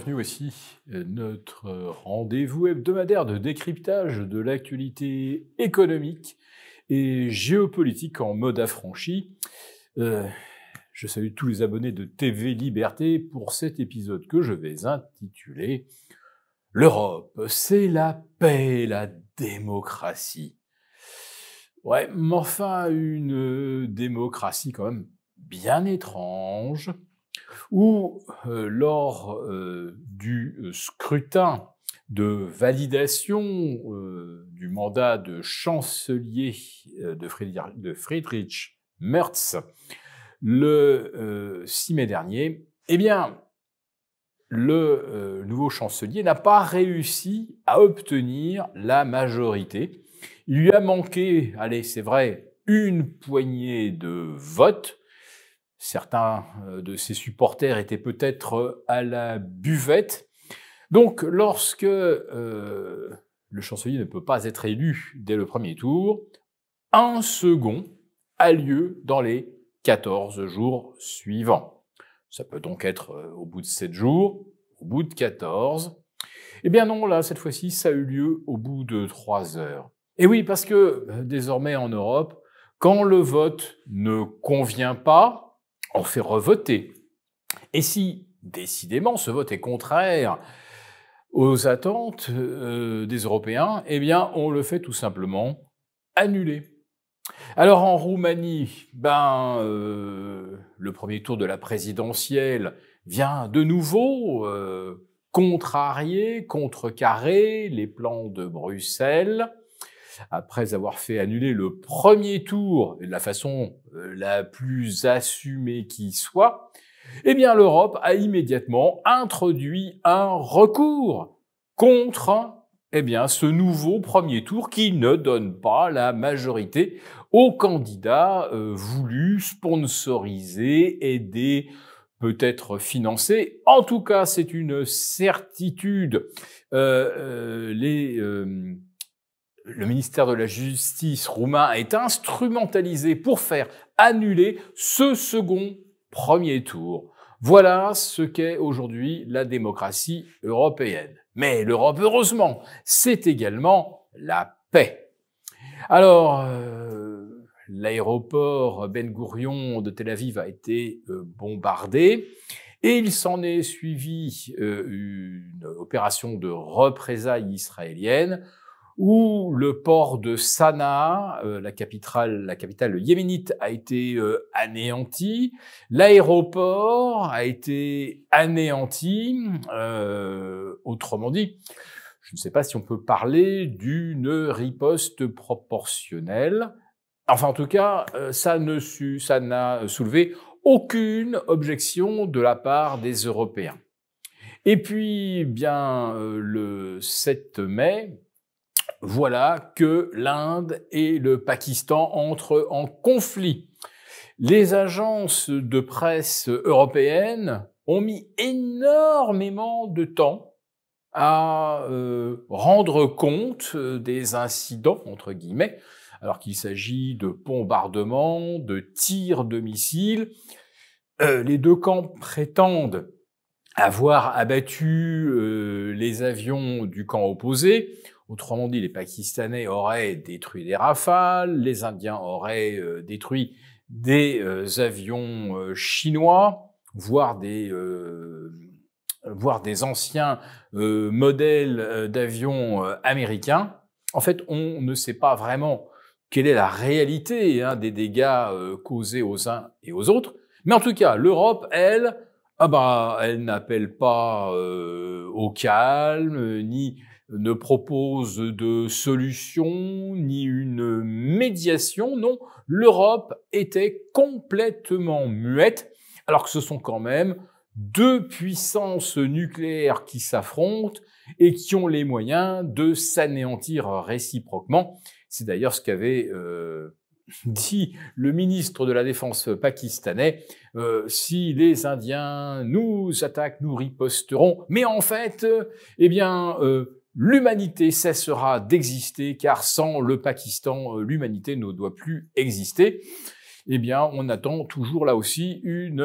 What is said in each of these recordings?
bienvenue aussi notre rendez-vous hebdomadaire de décryptage de l'actualité économique et géopolitique en mode affranchi. Je salue tous les abonnés de TV Liberté pour cet épisode que je vais intituler « L'Europe, c'est la paix et la démocratie ». Ouais, mais enfin une démocratie quand même bien étrange, où lors du scrutin de validation du mandat de chancelier de Friedrich Merz le 6 mai dernier, eh bien, le nouveau chancelier n'a pas réussi à obtenir la majorité. Il lui a manqué, allez, c'est vrai, une poignée de votes. Certains de ses supporters étaient peut-être à la buvette. Donc, lorsque le chancelier ne peut pas être élu dès le premier tour, un second a lieu dans les 14 jours suivants. Ça peut donc être au bout de 7 jours, au bout de 14. Eh bien non, là, cette fois-ci, ça a eu lieu au bout de 3 heures. Et oui, parce que désormais en Europe, quand le vote ne convient pas, on fait revoter. Et si, décidément, ce vote est contraire aux attentes des Européens, eh bien, on le fait tout simplement annuler. Alors en Roumanie, le premier tour de la présidentielle vient de nouveau contrarier, contrecarrer les plans de Bruxelles. Après avoir fait annuler le premier tour de la façon la plus assumée qui soit, eh bien l'Europe a immédiatement introduit un recours contre ce nouveau premier tour qui ne donne pas la majorité aux candidats voulus, sponsorisés, aidés, peut-être financés. En tout cas, c'est une certitude. Le ministère de la Justice roumain est instrumentalisé pour faire annuler ce second premier tour. Voilà ce qu'est aujourd'hui la démocratie européenne. Mais l'Europe, heureusement, c'est également la paix. Alors, l'aéroport Ben Gourion de Tel Aviv a été bombardé et il s'en est suivi une opération de représailles israélienne où le port de Sanaa, la capitale yéménite, a été anéanti, l'aéroport a été anéanti, autrement dit, je ne sais pas si on peut parler d'une riposte proportionnelle. Enfin, en tout cas, ça n'a soulevé aucune objection de la part des Européens. Et puis, le 7 mai, voilà que l'Inde et le Pakistan entrent en conflit. Les agences de presse européennes ont mis énormément de temps à rendre compte des incidents, entre guillemets, alors qu'il s'agit de bombardements, de tirs de missiles. Les deux camps prétendent avoir abattu les avions du camp opposé. Autrement dit, les Pakistanais auraient détruit des Rafales, les Indiens auraient détruit des avions chinois, voire des anciens modèles d'avions américains. En fait, on ne sait pas vraiment quelle est la réalité des dégâts causés aux uns et aux autres. Mais en tout cas, l'Europe, elle n'appelle pas au calme, ni ne propose de solution, ni une médiation. Non, l'Europe était complètement muette, alors que ce sont quand même deux puissances nucléaires qui s'affrontent et qui ont les moyens de s'anéantir réciproquement. C'est d'ailleurs ce qu'avait dit le ministre de la Défense pakistanais, si les Indiens nous attaquent, nous riposterons. Mais en fait, l'humanité cessera d'exister, car sans le Pakistan, l'humanité ne doit plus exister. On attend toujours là aussi une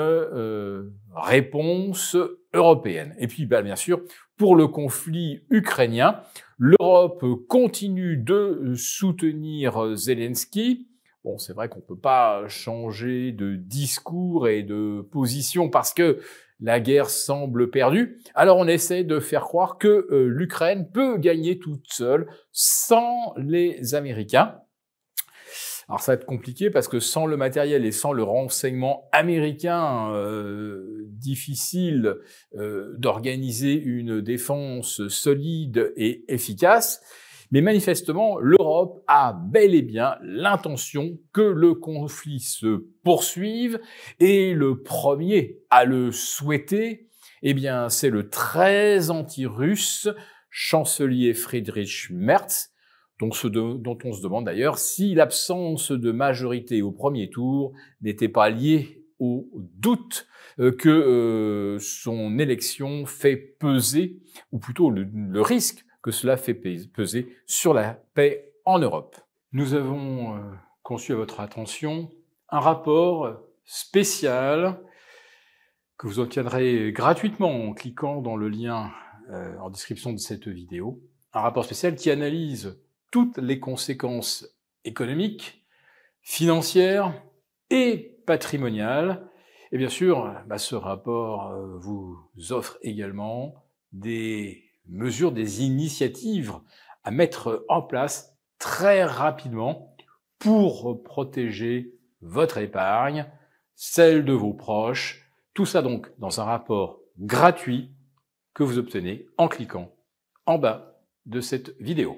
réponse européenne. Et puis, bien sûr, pour le conflit ukrainien, l'Europe continue de soutenir Zelensky. Bon, c'est vrai qu'on ne peut pas changer de discours et de position parce que la guerre semble perdue. Alors on essaie de faire croire que l'Ukraine peut gagner toute seule sans les Américains. Alors ça va être compliqué parce que sans le matériel et sans le renseignement américain, difficile d'organiser une défense solide et efficace. Mais manifestement, l'Europe a bel et bien l'intention que le conflit se poursuive et le premier à le souhaiter, eh bien, c'est le très anti-russe chancelier Friedrich Merz, dont on se demande d'ailleurs si l'absence de majorité au premier tour n'était pas liée au doute que son élection fait peser, ou plutôt le risque que cela fait peser sur la paix en Europe. Nous avons conçu à votre attention un rapport spécial que vous obtiendrez gratuitement en cliquant dans le lien en description de cette vidéo. Un rapport spécial qui analyse toutes les conséquences économiques, financières et patrimoniales. Et bien sûr, ce rapport vous offre également des mesures, des initiatives à mettre en place très rapidement pour protéger votre épargne, celle de vos proches. Tout ça donc dans un rapport gratuit que vous obtenez en cliquant en bas de cette vidéo.